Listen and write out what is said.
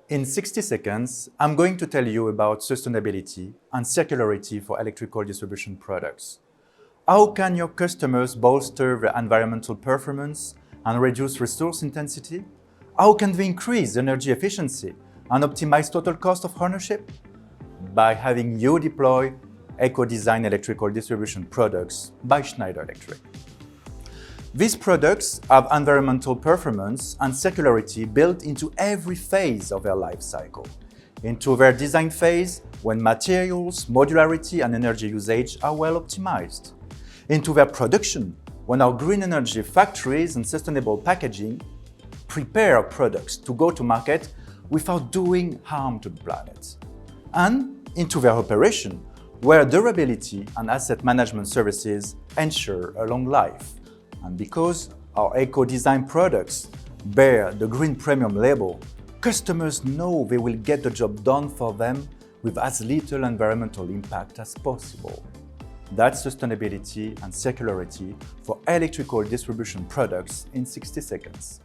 In 60 seconds, I'm going to tell you about sustainability and circularity for electrical distribution products. How can your customers bolster their environmental performance and reduce resource intensity? How can they increase energy efficiency and optimize total cost of ownership? By having you deploy eco-design electrical distribution products by Schneider Electric. These products have environmental performance and circularity built into every phase of their life cycle. Into their design phase, when materials, modularity and energy usage are well optimized. Into their production, when our green energy factories and sustainable packaging prepare our products to go to market without doing harm to the planet. And into their operation, where durability and asset management services ensure a long life. And because our eco-design products bear the Green Premium label, customers know they will get the job done for them with as little environmental impact as possible. That's sustainability and circularity for electrical distribution products in 60 seconds.